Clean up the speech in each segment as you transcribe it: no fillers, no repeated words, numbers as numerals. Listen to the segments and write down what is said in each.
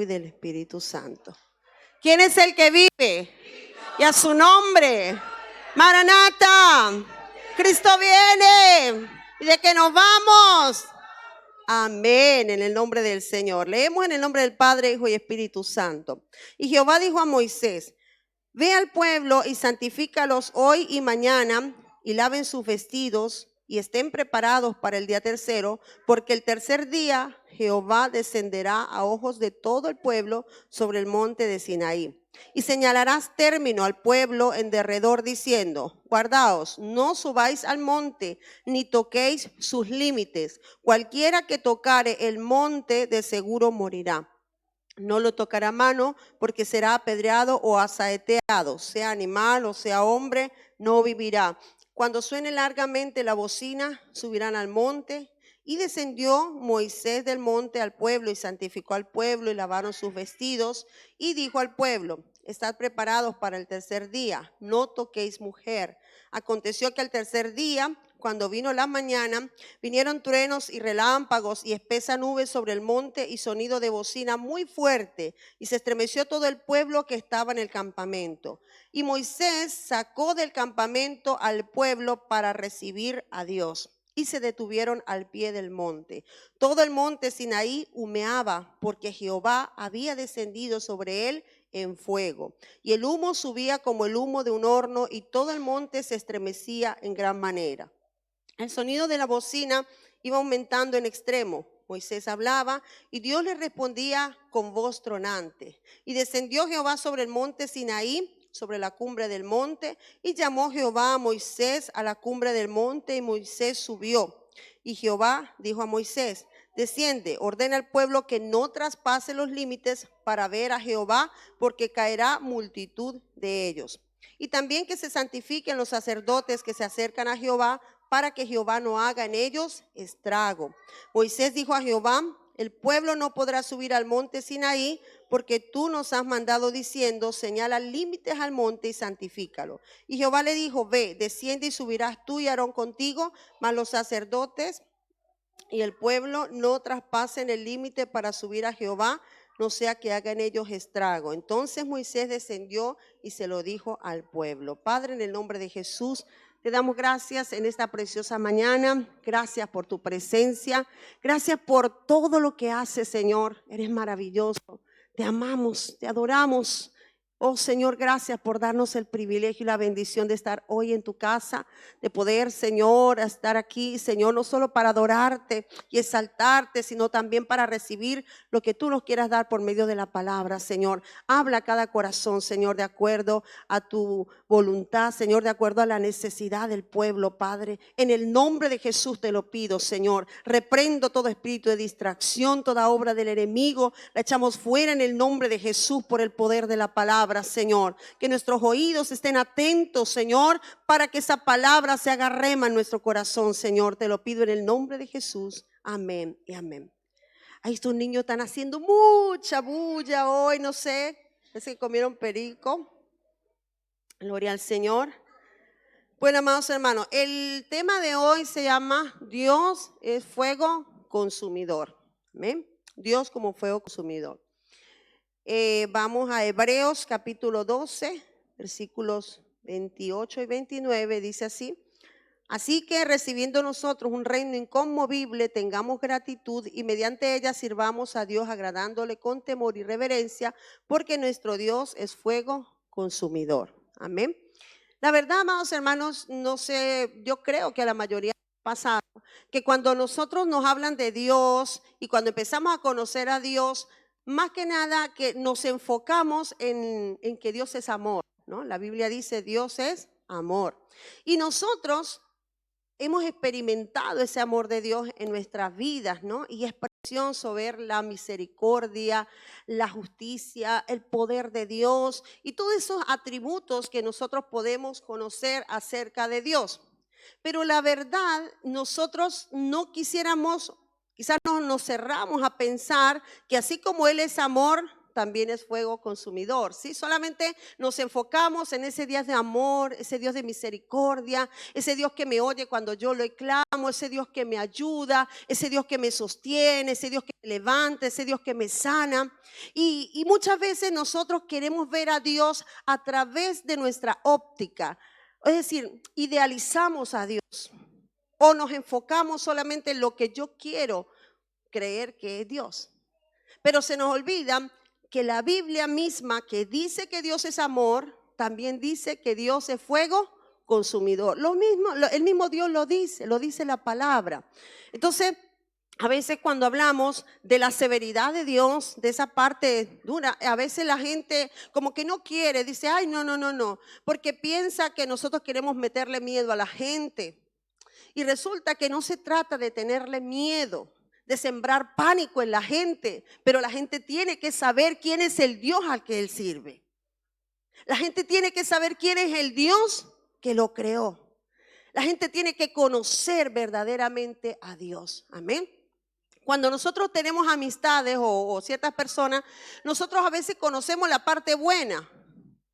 y del Espíritu Santo. ¿Quién es el que vive? Y a su nombre, Maranata, Cristo viene. ¿Y de qué nos vamos? Amén, en el nombre del Señor. Leemos en el nombre del Padre, Hijo y Espíritu Santo. Y Jehová dijo a Moisés: ve al pueblo y santifícalos hoy y mañana, y laven sus vestidos y estén preparados para el día tercero, porque el tercer día Jehová descenderá a ojos de todo el pueblo sobre el monte de Sinaí. Y señalarás término al pueblo en derredor diciendo: guardaos, no subáis al monte, ni toquéis sus límites. Cualquiera que tocare el monte de seguro morirá. No lo tocará mano, porque será apedreado o asaeteado, sea animal o sea hombre, no vivirá. Cuando suene largamente la bocina, subirán al monte. Y descendió Moisés del monte al pueblo y santificó al pueblo y lavaron sus vestidos. Y dijo al pueblo: estad preparados para el tercer día, no toquéis mujer. Aconteció que al tercer día, cuando vino la mañana, vinieron truenos y relámpagos y espesa nube sobre el monte y sonido de bocina muy fuerte, y se estremeció todo el pueblo que estaba en el campamento. Y Moisés sacó del campamento al pueblo para recibir a Dios. Y se detuvieron al pie del monte. Todo el monte Sinaí humeaba, porque Jehová había descendido sobre él en fuego. Y el humo subía como el humo de un horno, y todo el monte se estremecía en gran manera. El sonido de la bocina iba aumentando en extremo. Moisés hablaba y Dios le respondía con voz tronante. Y descendió Jehová sobre el monte Sinaí, sobre la cumbre del monte, y llamó Jehová a Moisés a la cumbre del monte, y Moisés subió. Y Jehová dijo a Moisés: desciende, ordena al pueblo que no traspase los límites para ver a Jehová, porque caerá multitud de ellos. Y también que se santifiquen los sacerdotes que se acercan a Jehová, para que Jehová no haga en ellos estrago. Moisés dijo a Jehová: el pueblo no podrá subir al monte Sinaí, porque tú nos has mandado diciendo: señala límites al monte y santifícalo. Y Jehová le dijo: ve, desciende y subirás tú y Aarón contigo, mas los sacerdotes y el pueblo no traspasen el límite para subir a Jehová, no sea que hagan ellos estrago. Entonces Moisés descendió y se lo dijo al pueblo. Padre, en el nombre de Jesús, te damos gracias en esta preciosa mañana. Gracias por tu presencia. Gracias por todo lo que haces, Señor. Eres maravilloso. Te amamos, te adoramos. Oh Señor, gracias por darnos el privilegio y la bendición de estar hoy en tu casa, de poder, Señor, estar aquí, Señor, no solo para adorarte y exaltarte, sino también para recibir lo que tú nos quieras dar por medio de la palabra, Señor. Habla a cada corazón, Señor, de acuerdo a tu voluntad, Señor, de acuerdo a la necesidad del pueblo, Padre. En el nombre de Jesús te lo pido, Señor. Reprendo todo espíritu de distracción, toda obra del enemigo, la echamos fuera en el nombre de Jesús por el poder de la palabra, Señor. Que nuestros oídos estén atentos, Señor, para que esa palabra se haga rema en nuestro corazón, Señor. Te lo pido en el nombre de Jesús. Amén y amén. Ahí estos niños están haciendo mucha bulla hoy, no sé, es que comieron perico. Gloria al Señor. Bueno, amados hermanos, el tema de hoy se llama Dios es fuego consumidor. Amén. Dios como fuego consumidor. Vamos a Hebreos capítulo 12, versículos 28 y 29, dice así: así que recibiendo nosotros un reino inconmovible, tengamos gratitud y mediante ella sirvamos a Dios agradándole con temor y reverencia, porque nuestro Dios es fuego consumidor. Amén. La verdad, amados hermanos, no sé, yo creo que a la mayoría pasa que cuando nosotros nos hablan de Dios y cuando empezamos a conocer a Dios, más que nada que nos enfocamos en que Dios es amor, ¿no? La Biblia dice Dios es amor. Y nosotros hemos experimentado ese amor de Dios en nuestras vidas, ¿no? Y es precioso ver la misericordia, la justicia, el poder de Dios y todos esos atributos que nosotros podemos conocer acerca de Dios. Pero la verdad, nosotros no quisiéramos, quizás nos cerramos a pensar que así como Él es amor, también es fuego consumidor, ¿sí? Solamente nos enfocamos en ese Dios de amor, ese Dios de misericordia, ese Dios que me oye cuando yo lo clamo, ese Dios que me ayuda, ese Dios que me sostiene, ese Dios que me levanta, ese Dios que me sana. Y muchas veces nosotros queremos ver a Dios a través de nuestra óptica, es decir, idealizamos a Dios o nos enfocamos solamente en lo que yo quiero creer que es Dios. Pero se nos olvida que la Biblia misma, que dice que Dios es amor, también dice que Dios es fuego consumidor. Lo mismo, el mismo Dios lo dice la palabra. Entonces, a veces cuando hablamos de la severidad de Dios, de esa parte dura, a veces la gente como que no quiere, dice, ay, no, porque piensa que nosotros queremos meterle miedo a la gente. Y resulta que no se trata de tenerle miedo, de sembrar pánico en la gente, pero la gente tiene que saber quién es el Dios al que él sirve. La gente tiene que saber quién es el Dios que lo creó. La gente tiene que conocer verdaderamente a Dios. Amén. Cuando nosotros tenemos amistades o ciertas personas, nosotros a veces conocemos la parte buena.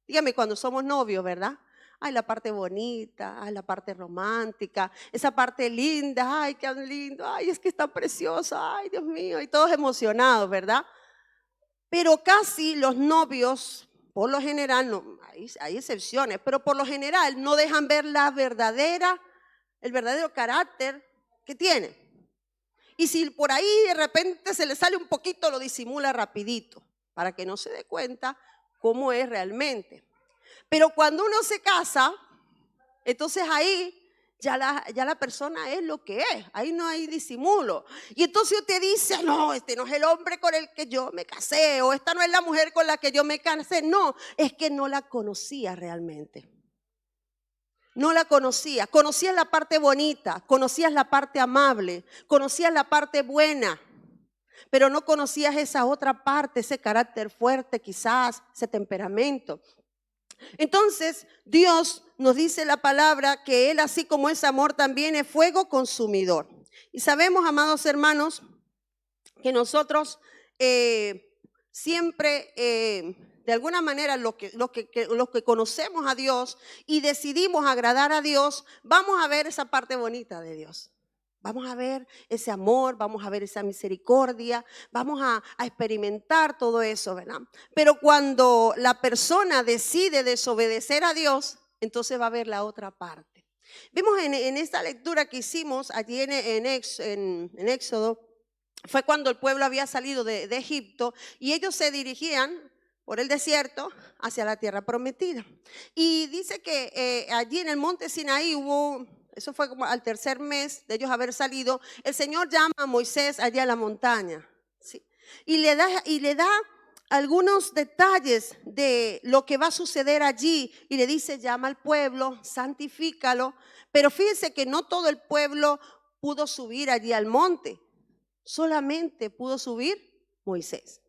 Dígame, cuando somos novios, ¿verdad? Ay, la parte bonita, ay, la parte romántica, esa parte linda, ay, qué lindo, ay, es que está preciosa, ay, Dios mío, y todos emocionados, ¿verdad? Pero casi los novios, por lo general, no, hay excepciones, pero por lo general no dejan ver el verdadero carácter que tiene. Y si por ahí de repente se le sale un poquito, lo disimula rapidito, para que no se dé cuenta cómo es realmente. Pero cuando uno se casa, entonces ahí ya la persona es lo que es, ahí no hay disimulo. Y entonces usted dice, no, este no es el hombre con el que yo me casé, o esta no es la mujer con la que yo me casé. No, es que no la conocía realmente. No la conocía, conocías la parte bonita, conocías la parte amable, conocías la parte buena, pero no conocías esa otra parte, ese carácter fuerte quizás, ese temperamento. Entonces Dios nos dice la palabra que Él, así como es amor, también es fuego consumidor. Y sabemos, amados hermanos, que nosotros siempre, de alguna manera, los que conocemos a Dios y decidimos agradar a Dios, vamos a ver esa parte bonita de Dios. Vamos a ver ese amor, vamos a ver esa misericordia, vamos a experimentar todo eso, ¿verdad? Pero cuando la persona decide desobedecer a Dios, entonces va a ver la otra parte. Vimos en esta lectura que hicimos allí en Éxodo, fue cuando el pueblo había salido de Egipto y ellos se dirigían por el desierto hacia la tierra prometida. Y dice que allí en el monte Sinaí eso fue como al tercer mes de ellos haber salido, el Señor llama a Moisés allá a la montaña, ¿sí? Y le da algunos detalles de lo que va a suceder allí y le dice, llama al pueblo, santifícalo, pero fíjense que no todo el pueblo pudo subir allí al monte, solamente pudo subir Moisés.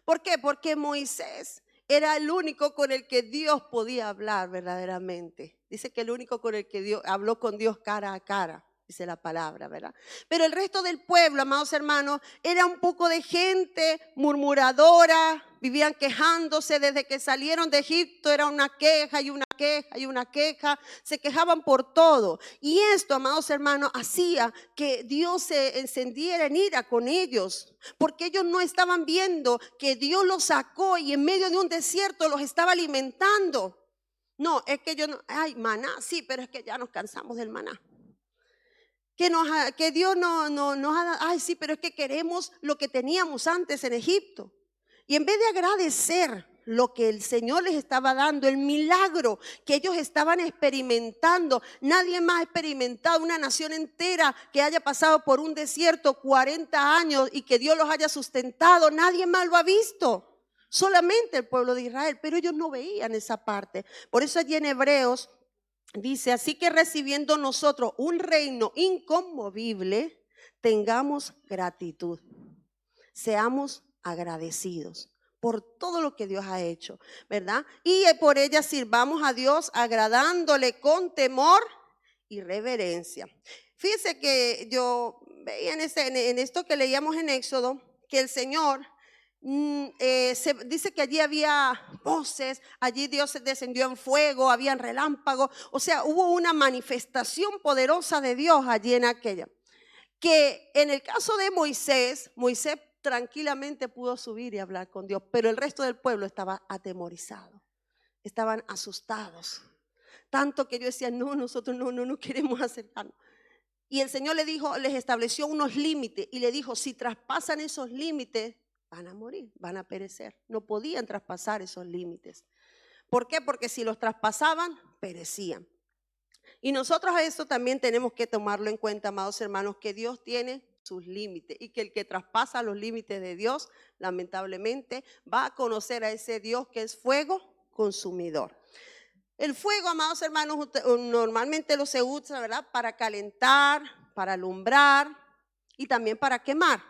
¿Por qué? Porque Moisés era el único con el que Dios podía hablar verdaderamente. Dice que el único con el que Dios habló con Dios cara a cara, dice la palabra, ¿verdad? Pero el resto del pueblo, amados hermanos, era un poco de gente murmuradora, vivían quejándose desde que salieron de Egipto, era una queja y una queja y una queja, se quejaban por todo. Y esto, amados hermanos, hacía que Dios se encendiera en ira con ellos, porque ellos no estaban viendo que Dios los sacó y en medio de un desierto los estaba alimentando. No, es que ay, maná, sí, pero es que ya nos cansamos del maná. Que Dios nos ha dado, ay, sí, pero es que queremos lo que teníamos antes en Egipto. Y en vez de agradecer lo que el Señor les estaba dando, el milagro que ellos estaban experimentando, nadie más ha experimentado, una nación entera que haya pasado por un desierto 40 años y que Dios los haya sustentado, nadie más lo ha visto. Solamente el pueblo de Israel, pero ellos no veían esa parte. Por eso allí en Hebreos dice, así que recibiendo nosotros un reino inconmovible, tengamos gratitud, seamos agradecidos por todo lo que Dios ha hecho, ¿verdad? Y por ella sirvamos a Dios agradándole con temor y reverencia. Fíjense que yo veía en esto que leíamos en Éxodo, que el Señor Se dice que allí había voces, allí Dios descendió en fuego, habían relámpagos, o sea, hubo una manifestación poderosa de Dios allí en aquella. Que en el caso de Moisés, Moisés tranquilamente pudo subir y hablar con Dios, pero el resto del pueblo estaba atemorizado, estaban asustados, tanto que ellos decían, no, nosotros no queremos acercarnos. Y el Señor le dijo, les estableció unos límites y le dijo, si traspasan esos límites, van a morir, van a perecer. No podían traspasar esos límites. ¿Por qué? Porque si los traspasaban, perecían. Y nosotros a eso también tenemos que tomarlo en cuenta, amados hermanos, que Dios tiene sus límites y que el que traspasa los límites de Dios, lamentablemente, va a conocer a ese Dios que es fuego consumidor. El fuego, amados hermanos, normalmente lo se usa, ¿verdad? Para calentar, para alumbrar y también para quemar.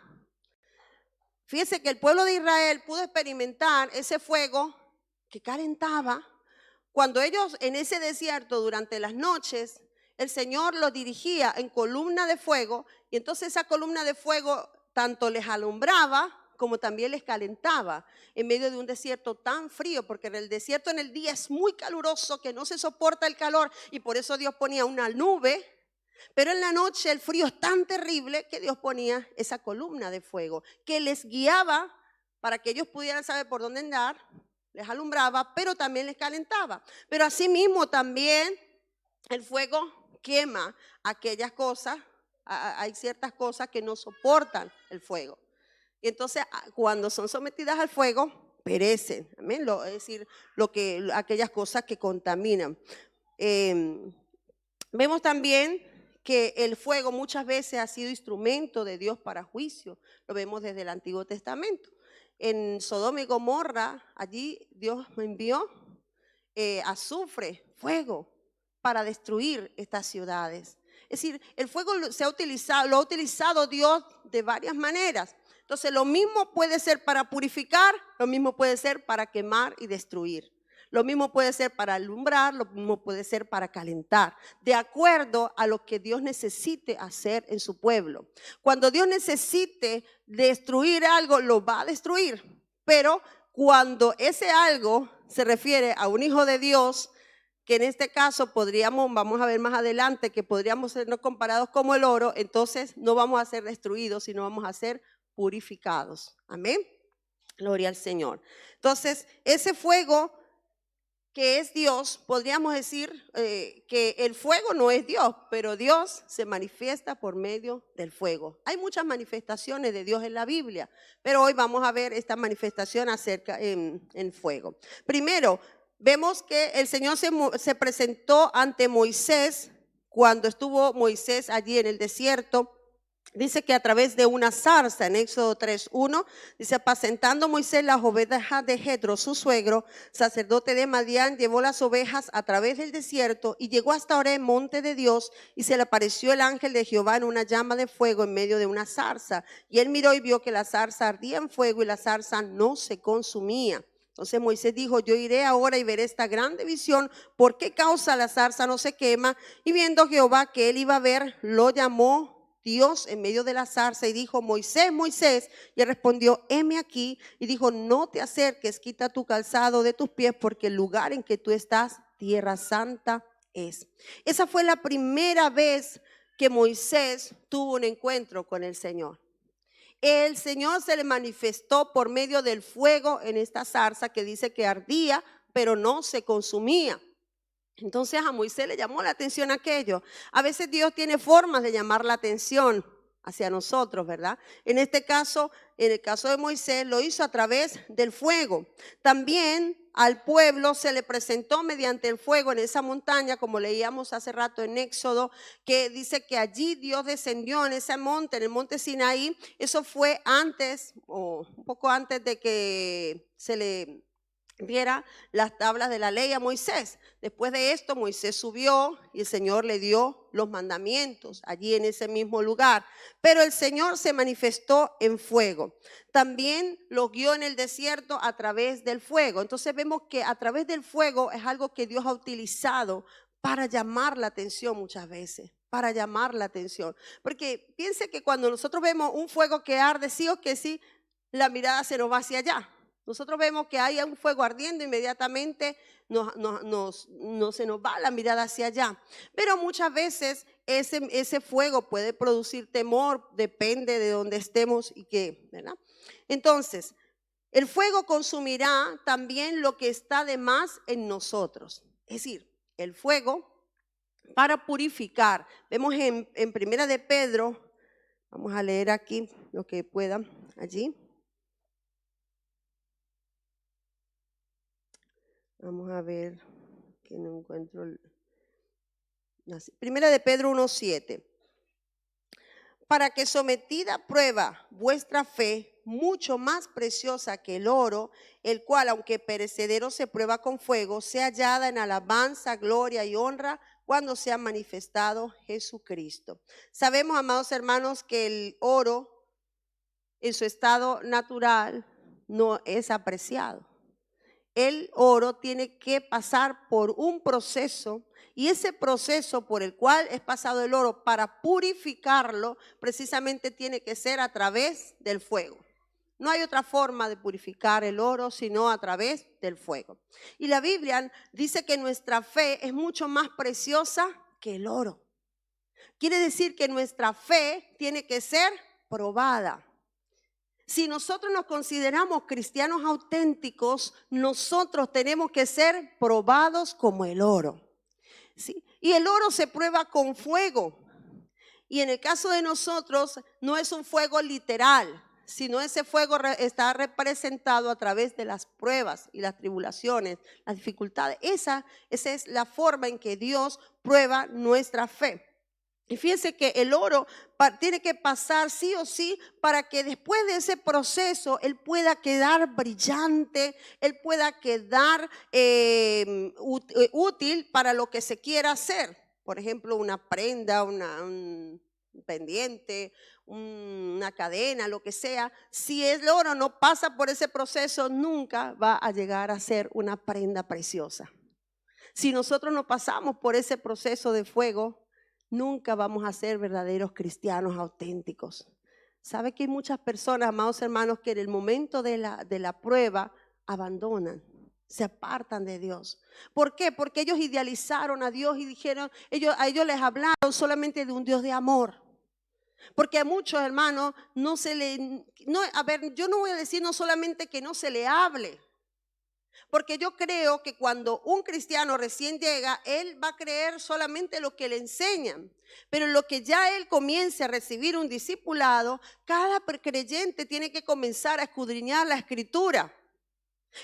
Fíjense que el pueblo de Israel pudo experimentar ese fuego que calentaba. Cuando ellos en ese desierto durante las noches, el Señor los dirigía en columna de fuego y entonces esa columna de fuego tanto les alumbraba como también les calentaba en medio de un desierto tan frío, porque en el desierto en el día es muy caluroso que no se soporta el calor y por eso Dios ponía una nube, pero en la noche el frío es tan terrible que Dios ponía esa columna de fuego que les guiaba para que ellos pudieran saber por dónde andar, les alumbraba, pero también les calentaba. Pero asimismo también el fuego quema aquellas cosas, hay ciertas cosas que no soportan el fuego. Y entonces cuando son sometidas al fuego, perecen. ¿Amén? Es decir, aquellas cosas que contaminan. Vemos también que el fuego muchas veces ha sido instrumento de Dios para juicio. Lo vemos desde el Antiguo Testamento. En Sodoma y Gomorra, allí Dios envió azufre, fuego, para destruir estas ciudades. Es decir, el fuego lo ha utilizado Dios de varias maneras. Entonces, lo mismo puede ser para purificar, lo mismo puede ser para quemar y destruir. Lo mismo puede ser para alumbrar, lo mismo puede ser para calentar, de acuerdo a lo que Dios necesite hacer en su pueblo. Cuando Dios necesite destruir algo, lo va a destruir. Pero cuando ese algo se refiere a un hijo de Dios, que en este caso vamos a ver más adelante, que podríamos sernos comparados como el oro, entonces no vamos a ser destruidos, sino vamos a ser purificados. Amén. Gloria al Señor. Entonces, ese fuego que es Dios, podríamos decir que el fuego no es Dios, pero Dios se manifiesta por medio del fuego. Hay muchas manifestaciones de Dios en la Biblia, pero hoy vamos a ver esta manifestación acerca en fuego. Primero, vemos que el Señor se presentó ante Moisés cuando estuvo Moisés allí en el desierto. Dice que a través de una zarza, en Éxodo 3:1, dice, apacentando Moisés las ovejas de Jetro, su suegro, sacerdote de Madián, llevó las ovejas a través del desierto y llegó hasta Oreb, monte de Dios, y se le apareció el ángel de Jehová en una llama de fuego en medio de una zarza. Y él miró y vio que la zarza ardía en fuego y la zarza no se consumía. Entonces Moisés dijo, yo iré ahora y veré esta grande visión, ¿por qué causa la zarza no se quema? Y viendo Jehová que él iba a ver, lo llamó Dios en medio de la zarza y dijo, Moisés, Moisés, y él respondió, heme aquí, y dijo, no te acerques, quita tu calzado de tus pies, porque el lugar en que tú estás, tierra santa es. Esa fue la primera vez que Moisés tuvo un encuentro con el Señor. El Señor se le manifestó por medio del fuego en esta zarza que dice que ardía, pero no se consumía. Entonces a Moisés le llamó la atención aquello. A veces Dios tiene formas de llamar la atención hacia nosotros, ¿verdad? En este caso, en el caso de Moisés, lo hizo a través del fuego. También al pueblo se le presentó mediante el fuego en esa montaña, como leíamos hace rato en Éxodo, que dice que allí Dios descendió en ese monte, en el monte Sinaí. Eso fue antes, o un poco antes de que se le diera las tablas de la ley a Moisés. Después de esto, Moisés subió y el Señor le dio los mandamientos allí en ese mismo lugar. Pero el Señor se manifestó en fuego. También lo guió en el desierto a través del fuego. Entonces vemos que a través del fuego es algo que Dios ha utilizado para llamar la atención muchas veces. Para llamar la atención. Porque piense que cuando nosotros vemos un fuego que arde, sí o que sí, la mirada se nos va hacia allá. Nosotros vemos que hay un fuego ardiendo, inmediatamente se nos va la mirada hacia allá. Pero muchas veces ese fuego puede producir temor, depende de donde estemos y qué, ¿verdad? Entonces, el fuego consumirá también lo que está de más en nosotros. Es decir, el fuego para purificar. Vemos en Primera de Pedro, vamos a leer aquí lo que pueda allí. Vamos a ver que no encuentro. Primera de Pedro 1:7. Para que sometida a prueba vuestra fe, mucho más preciosa que el oro, el cual, aunque perecedero se prueba con fuego, sea hallada en alabanza, gloria y honra cuando sea manifestado Jesucristo. Sabemos, amados hermanos, que el oro en su estado natural no es apreciado. El oro tiene que pasar por un proceso, y ese proceso por el cual es pasado el oro para purificarlo, precisamente tiene que ser a través del fuego. No hay otra forma de purificar el oro sino a través del fuego. Y la Biblia dice que nuestra fe es mucho más preciosa que el oro. Quiere decir que nuestra fe tiene que ser probada. Si nosotros nos consideramos cristianos auténticos, nosotros tenemos que ser probados como el oro, ¿sí? Y el oro se prueba con fuego. Y en el caso de nosotros no es un fuego literal, sino ese fuego está representado a través de las pruebas y las tribulaciones, las dificultades. Esa es la forma en que Dios prueba nuestra fe. Y fíjense que el oro tiene que pasar sí o sí para que después de ese proceso él pueda quedar brillante, él pueda quedar útil para lo que se quiera hacer. Por ejemplo, una prenda, un pendiente, una cadena, lo que sea. Si el oro no pasa por ese proceso, nunca va a llegar a ser una prenda preciosa. Si nosotros no pasamos por ese proceso de fuego, nunca vamos a ser verdaderos cristianos auténticos. ¿Sabe que hay muchas personas, amados hermanos, que en el momento de la prueba abandonan, se apartan de Dios? ¿Por qué? Porque ellos idealizaron a Dios y dijeron, a ellos les hablaron solamente de un Dios de amor. Porque a muchos hermanos yo no voy a decir no solamente que no se le hable. Porque yo creo que cuando un cristiano recién llega, él va a creer solamente lo que le enseñan. Pero en lo que ya él comience a recibir un discipulado, cada creyente tiene que comenzar a escudriñar la escritura.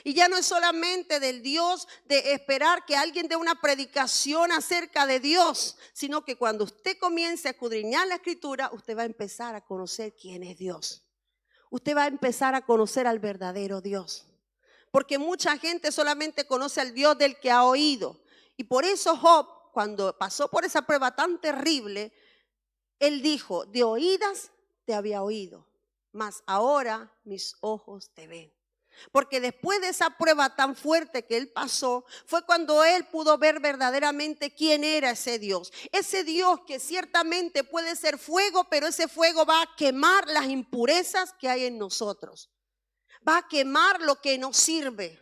Y ya no es solamente del Dios de esperar que alguien dé una predicación acerca de Dios, sino que cuando usted comience a escudriñar la escritura, usted va a empezar a conocer quién es Dios. Usted va a empezar a conocer al verdadero Dios. Porque mucha gente solamente conoce al Dios del que ha oído. Y por eso Job, cuando pasó por esa prueba tan terrible, él dijo, de oídas te había oído, mas ahora mis ojos te ven. Porque después de esa prueba tan fuerte que él pasó, fue cuando él pudo ver verdaderamente quién era ese Dios. Ese Dios que ciertamente puede ser fuego, pero ese fuego va a quemar las impurezas que hay en nosotros. Va a quemar lo que nos sirve.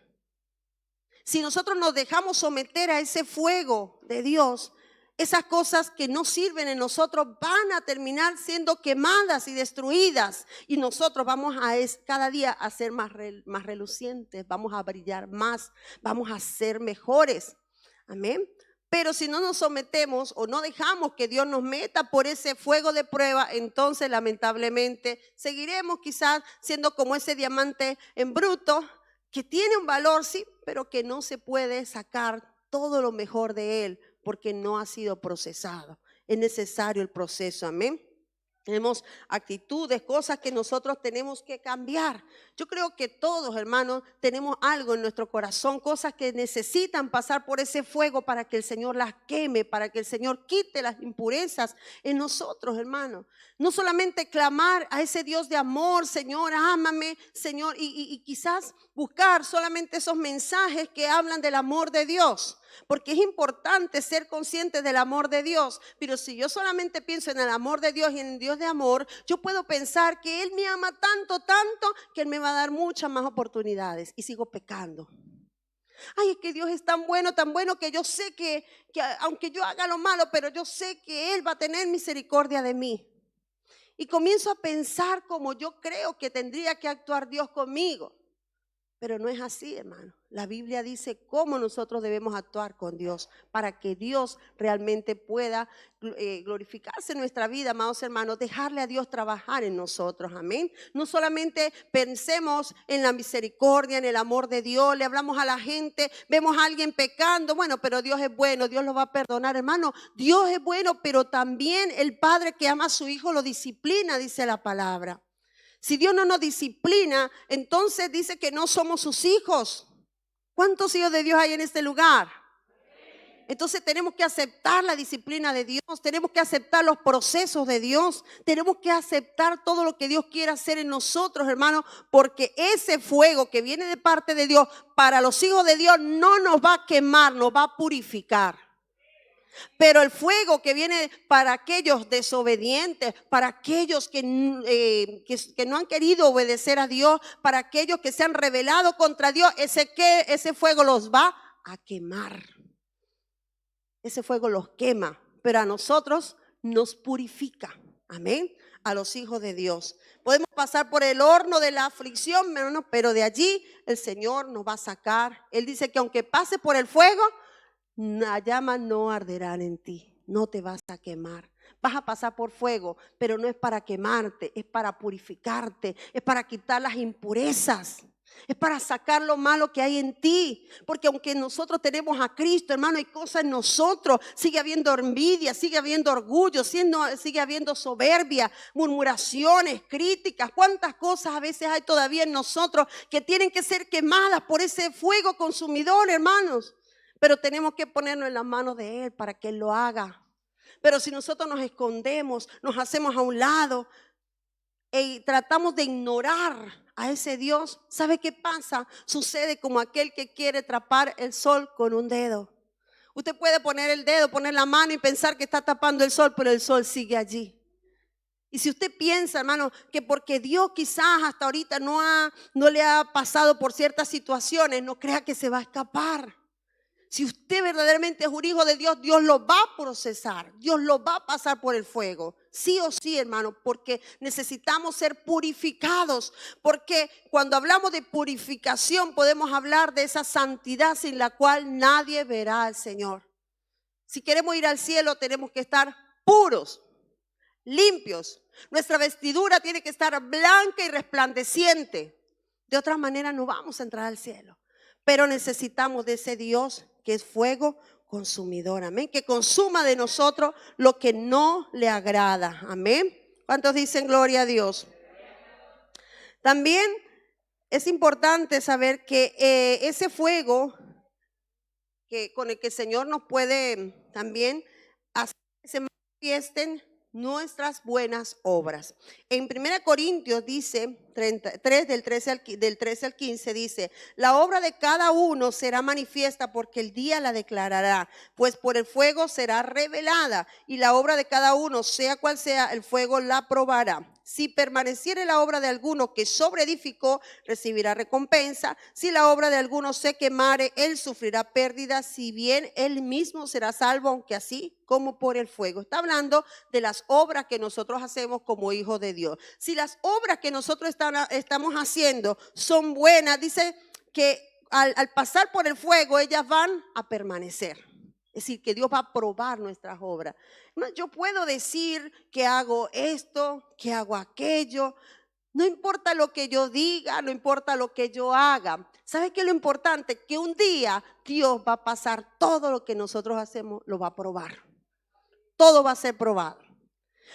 Si nosotros nos dejamos someter a ese fuego de Dios, esas cosas que no sirven en nosotros van a terminar siendo quemadas y destruidas. Y nosotros vamos a cada día a ser más relucientes, vamos a brillar más, vamos a ser mejores. Amén. Pero si no nos sometemos o no dejamos que Dios nos meta por ese fuego de prueba, entonces lamentablemente seguiremos quizás siendo como ese diamante en bruto que tiene un valor, sí, pero que no se puede sacar todo lo mejor de él porque no ha sido procesado. Es necesario el proceso, amén. Tenemos actitudes, cosas que nosotros tenemos que cambiar. Yo creo que todos, hermanos, tenemos algo en nuestro corazón, cosas que necesitan pasar por ese fuego para que el Señor las queme, para que el Señor quite las impurezas en nosotros, hermanos. No solamente clamar a ese Dios de amor, Señor, ámame, Señor, y quizás buscar solamente esos mensajes que hablan del amor de Dios, porque es importante ser consciente del amor de Dios. Pero si yo solamente pienso en el amor de Dios y en Dios de amor, yo puedo pensar que Él me ama tanto, tanto, que Él me va a dar muchas más oportunidades y sigo pecando. Ay, es que Dios es tan bueno que yo sé que aunque yo haga lo malo, pero yo sé que Él va a tener misericordia de mí. Y comienzo a pensar como yo creo que tendría que actuar Dios conmigo. Pero no es así, hermano. La Biblia dice cómo nosotros debemos actuar con Dios para que Dios realmente pueda glorificarse en nuestra vida, amados hermanos, dejarle a Dios trabajar en nosotros, amén. No solamente pensemos en la misericordia, en el amor de Dios, le hablamos a la gente, vemos a alguien pecando, bueno, pero Dios es bueno, Dios lo va a perdonar, hermano. Dios es bueno, pero también el padre que ama a su hijo lo disciplina, dice la palabra. Si Dios no nos disciplina, entonces dice que no somos sus hijos. ¿Cuántos hijos de Dios hay en este lugar? Entonces tenemos que aceptar la disciplina de Dios, tenemos que aceptar los procesos de Dios, tenemos que aceptar todo lo que Dios quiere hacer en nosotros, hermanos, porque ese fuego que viene de parte de Dios para los hijos de Dios no nos va a quemar, nos va a purificar. Pero el fuego que viene para aquellos desobedientes, para aquellos que no han querido obedecer a Dios, para aquellos que se han rebelado contra Dios, ese fuego los va a quemar. Ese fuego los quema, pero a nosotros nos purifica. Amén. A los hijos de Dios. Podemos pasar por el horno de la aflicción, pero de allí el Señor nos va a sacar. Él dice que aunque pase por el fuego, la llama no arderán en ti, no te vas a quemar. Vas a pasar por fuego, pero no es para quemarte, es para purificarte, es para quitar las impurezas, es para sacar lo malo que hay en ti. Porque aunque nosotros tenemos a Cristo, hermano, hay cosas en nosotros. Sigue habiendo envidia, sigue habiendo orgullo, sigue habiendo soberbia, murmuraciones, críticas. Cuántas cosas a veces hay todavía en nosotros que tienen que ser quemadas por ese fuego consumidor, hermanos. Pero tenemos que ponernos en las manos de Él para que Él lo haga. Pero si nosotros nos escondemos, nos hacemos a un lado y tratamos de ignorar a ese Dios, ¿sabe qué pasa? Sucede como aquel que quiere tapar el sol con un dedo. Usted puede poner el dedo, poner la mano y pensar que está tapando el sol, pero el sol sigue allí. Y si usted piensa, hermano, que porque Dios quizás hasta ahorita no le ha pasado por ciertas situaciones, no crea que se va a escapar. Si usted verdaderamente es un hijo de Dios, Dios lo va a procesar, Dios lo va a pasar por el fuego. Sí o sí, hermano, porque necesitamos ser purificados. Porque cuando hablamos de purificación podemos hablar de esa santidad sin la cual nadie verá al Señor. Si queremos ir al cielo tenemos que estar puros, limpios. Nuestra vestidura tiene que estar blanca y resplandeciente. De otra manera no vamos a entrar al cielo. Pero necesitamos de ese Dios que es fuego consumidor, amén, que consuma de nosotros lo que no le agrada, amén. ¿Cuántos dicen gloria a Dios? También es importante saber que ese fuego con el que el Señor nos puede también hacer que se manifiesten nuestras buenas obras. En 1 Corintios dice 33 del 13 al 15 dice: la obra de cada uno será manifiesta porque el día la declarará, pues por el fuego será revelada, y la obra de cada uno, sea cual sea, el fuego la probará. Si permaneciere la obra de alguno que sobreedificó, recibirá recompensa. Si la obra de alguno se quemare, él sufrirá pérdida, si bien él mismo será salvo, aunque así como por el fuego. Está hablando de las obras que nosotros hacemos como hijos de Dios. Si las obras que nosotros estamos haciendo son buenas, dice que al pasar por el fuego ellas van a permanecer. Es decir, que Dios va a probar nuestras obras. No, yo puedo decir que hago esto, que hago aquello. No importa lo que yo diga, no importa lo que yo haga. ¿Sabe qué es lo importante? Que un día Dios va a pasar todo lo que nosotros hacemos, lo va a probar. Todo va a ser probado.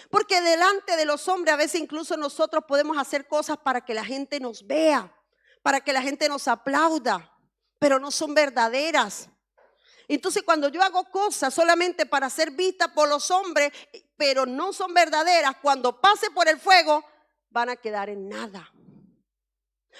Porque delante de los hombres a veces incluso nosotros podemos hacer cosas para que la gente nos vea, para que la gente nos aplauda, pero no son verdaderas. Entonces cuando yo hago cosas solamente para ser vista por los hombres, pero no son verdaderas, cuando pase por el fuego van a quedar en nada.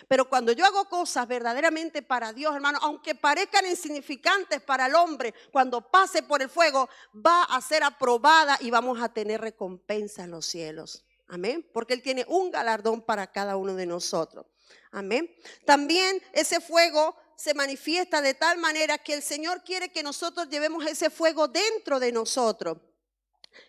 Pero cuando yo hago cosas verdaderamente para Dios, hermano, aunque parezcan insignificantes para el hombre, cuando pase por el fuego, va a ser aprobada y vamos a tener recompensa en los cielos. Amén. Porque Él tiene un galardón para cada uno de nosotros. Amén. También ese fuego se manifiesta de tal manera que el Señor quiere que nosotros llevemos ese fuego dentro de nosotros.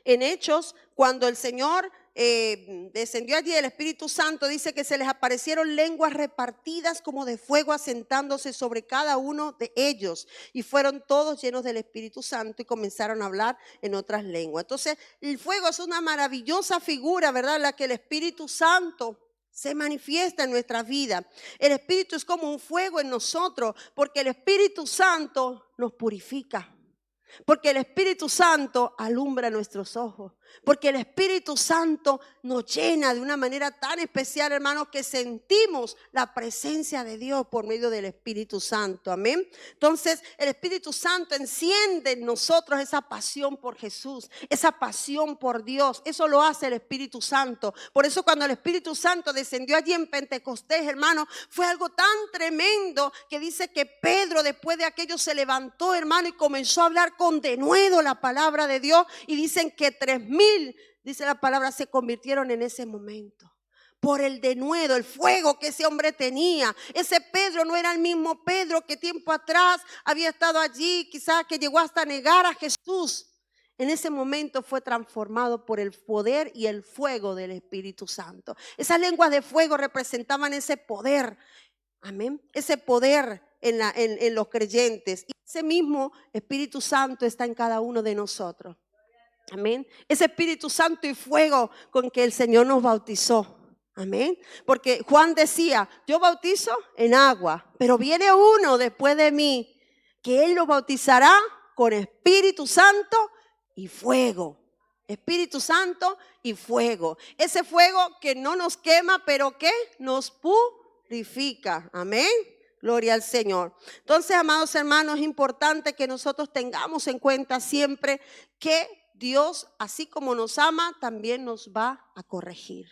En Hechos, cuando el Señor descendió allí, el Espíritu Santo dice que se les aparecieron lenguas repartidas como de fuego asentándose sobre cada uno de ellos, y fueron todos llenos del Espíritu Santo y comenzaron a hablar en otras lenguas. Entonces el fuego es una maravillosa figura, ¿verdad?, en la que el Espíritu Santo se manifiesta en nuestra vida. El Espíritu es como un fuego en nosotros, porque el Espíritu Santo nos purifica. Porque el Espíritu Santo alumbra nuestros ojos. Porque el Espíritu Santo nos llena de una manera tan especial, hermanos, que sentimos la presencia de Dios por medio del Espíritu Santo. Amén. Entonces, el Espíritu Santo enciende en nosotros esa pasión por Jesús, esa pasión por Dios. Eso lo hace el Espíritu Santo. Por eso cuando el Espíritu Santo descendió allí en Pentecostés, hermano, fue algo tan tremendo que dice que Pedro, después de aquello, se levantó, hermano, y comenzó a hablar con denuedo la palabra de Dios. Y dicen que 3,000, dice la palabra, se convirtieron en ese momento. Por el denuedo, el fuego que ese hombre tenía. Ese Pedro no era el mismo Pedro que tiempo atrás había estado allí, quizás que llegó hasta negar a Jesús. En ese momento fue transformado por el poder y el fuego del Espíritu Santo. Esas lenguas de fuego representaban ese poder. Amén. Ese poder en los creyentes. Y ese mismo Espíritu Santo está en cada uno de nosotros. Amén. Ese Espíritu Santo y fuego con que el Señor nos bautizó. Amén. Porque Juan decía, yo bautizo en agua, pero viene uno después de mí, que Él lo bautizará con Espíritu Santo y fuego. Espíritu Santo y fuego. Ese fuego que no nos quema, pero que nos purifica. Amén. Gloria al Señor. Entonces, amados hermanos, es importante que nosotros tengamos en cuenta siempre que Dios, así como nos ama, también nos va a corregir.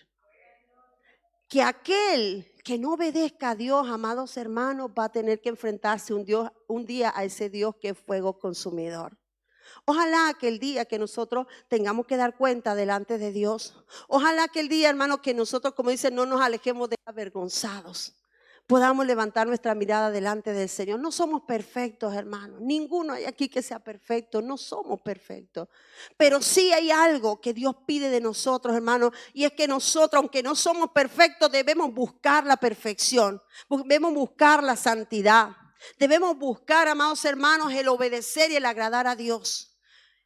Que aquel que no obedezca a Dios, amados hermanos, va a tener que enfrentarse un día a ese Dios que es fuego consumidor. Ojalá que el día que nosotros tengamos que dar cuenta delante de Dios, ojalá que el día, hermano, que nosotros, como dicen, no nos alejemos de avergonzados. Podamos levantar nuestra mirada delante del Señor. No somos perfectos, hermanos. Ninguno hay aquí que sea perfecto. No somos perfectos. Pero sí hay algo que Dios pide de nosotros, hermanos. Y es que nosotros, aunque no somos perfectos, debemos buscar la perfección. Debemos buscar la santidad. Debemos buscar, amados hermanos, el obedecer y el agradar a Dios.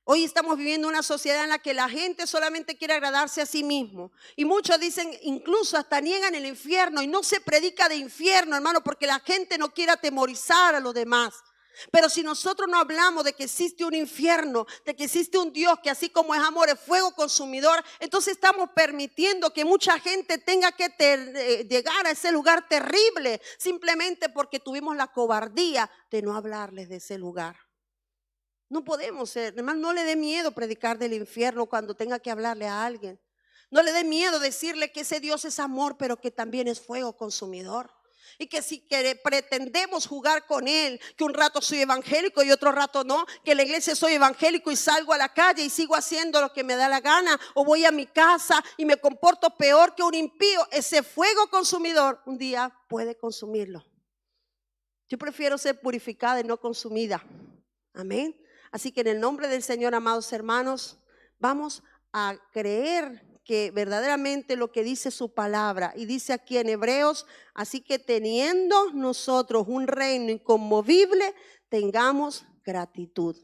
Hoy estamos viviendo una sociedad en la que la gente solamente quiere agradarse a sí mismo. Y muchos dicen, incluso hasta niegan el infierno. Y no se predica de infierno, hermano, porque la gente no quiere atemorizar a los demás. Pero si nosotros no hablamos de que existe un infierno, de que existe un Dios que así como es amor, es fuego consumidor, entonces estamos permitiendo que mucha gente tenga que llegar a ese lugar terrible simplemente porque tuvimos la cobardía de no hablarles de ese lugar. No podemos ser, hermano, no le dé miedo predicar del infierno cuando tenga que hablarle a alguien. No le dé miedo decirle que ese Dios es amor, pero que también es fuego consumidor. Y que si pretendemos jugar con Él, que un rato soy evangélico y otro rato no, que en la iglesia soy evangélico y salgo a la calle y sigo haciendo lo que me da la gana, o voy a mi casa y me comporto peor que un impío, ese fuego consumidor un día puede consumirlo. Yo prefiero ser purificada y no consumida. Amén. Así que en el nombre del Señor, amados hermanos, vamos a creer que verdaderamente lo que dice su palabra, y dice aquí en Hebreos, así que teniendo nosotros un reino inconmovible, tengamos gratitud.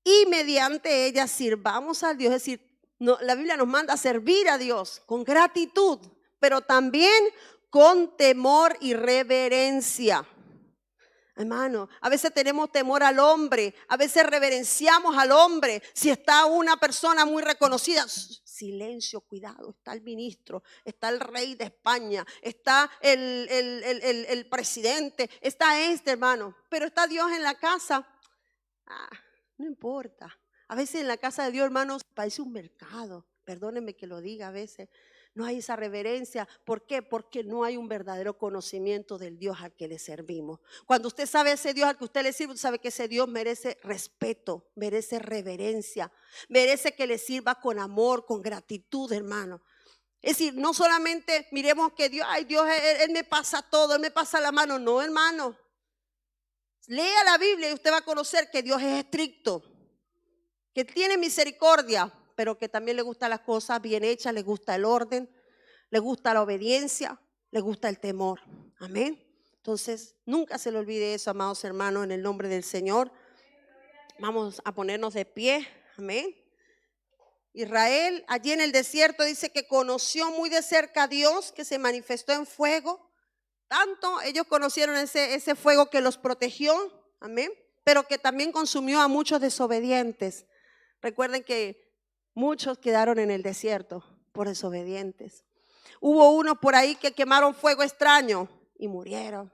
Y mediante ella sirvamos a Dios, es decir, la Biblia nos manda a servir a Dios con gratitud, pero también con temor y reverencia. Hermano, a veces tenemos temor al hombre, a veces reverenciamos al hombre. Si está una persona muy reconocida, silencio, cuidado, está el ministro, está el rey de España, está el presidente, está hermano, pero está Dios en la casa. No importa. A veces en la casa de Dios, hermanos, parece un mercado. Perdónenme que lo diga a veces. no hay esa reverencia. ¿Por qué? Porque no hay un verdadero conocimiento del Dios al que le servimos. Cuando usted sabe ese Dios al que usted le sirve, usted sabe que ese Dios merece respeto, merece reverencia, merece que le sirva con amor, con gratitud, hermano. Es decir, no solamente miremos que Dios, ay Dios, él me pasa todo, Él me pasa la mano. No, hermano. Lea la Biblia y usted va a conocer que Dios es estricto, que tiene misericordia, pero que también le gustan las cosas bien hechas, le gusta el orden, le gusta la obediencia, le gusta el temor. Amén. Entonces, nunca se le olvide eso, amados hermanos, en el nombre del Señor. Vamos a ponernos de pie. Amén. Israel, allí en el desierto, dice que conoció muy de cerca a Dios, que se manifestó en fuego. Tanto ellos conocieron ese fuego que los protegió, amén, pero que también consumió a muchos desobedientes. Recuerden que muchos quedaron en el desierto por desobedientes. Hubo unos por ahí que quemaron fuego extraño y murieron.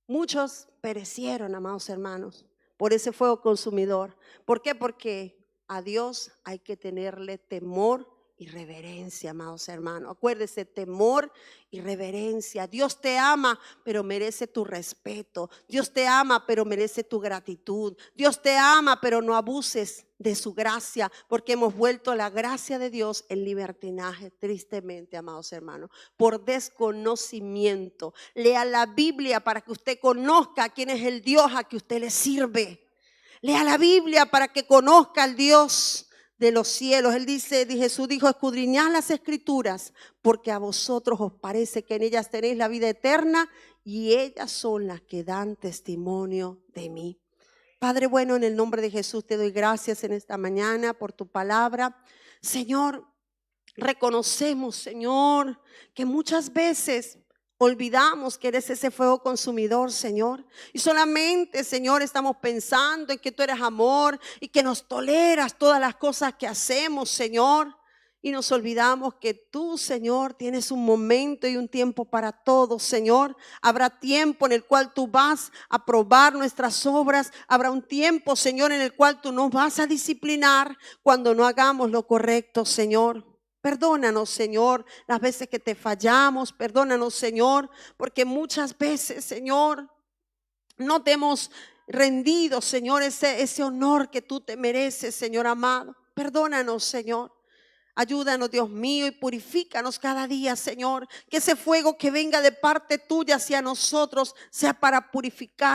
Muchos perecieron, amados hermanos, por ese fuego consumidor. ¿Por qué? Porque a Dios hay que tenerle temor y reverencia, amados hermanos. Acuérdese, temor y reverencia. Dios te ama, pero merece tu respeto. Dios te ama, pero merece tu gratitud. Dios te ama, pero no abuses de su gracia, porque hemos vuelto la gracia de Dios en libertinaje, tristemente, amados hermanos, por desconocimiento. Lea la Biblia para que usted conozca quién es el Dios a que usted le sirve. Lea la Biblia para que conozca al Dios de los cielos. Él dice, Jesús dijo, escudriñad las escrituras, porque a vosotros os parece que en ellas tenéis la vida eterna, y ellas son las que dan testimonio de mí. Padre bueno, en el nombre de Jesús te doy gracias en esta mañana por tu palabra. Señor, reconocemos, Señor, que muchas veces olvidamos que eres ese fuego consumidor, Señor. Y solamente, Señor, estamos pensando en que tú eres amor y que nos toleras todas las cosas que hacemos, Señor. Y nos olvidamos que tú, Señor, tienes un momento y un tiempo para todo, Señor. Habrá tiempo en el cual tú vas a probar nuestras obras. Habrá un tiempo, Señor, en el cual tú nos vas a disciplinar cuando no hagamos lo correcto, Señor. Perdónanos, Señor, las veces que te fallamos. Perdónanos, Señor, porque muchas veces, Señor, no te hemos rendido, Señor, ese honor que tú te mereces, Señor amado. Perdónanos, Señor. Ayúdanos, Dios mío, y purifícanos cada día, Señor. Que ese fuego que venga de parte tuya hacia nosotros sea para purificar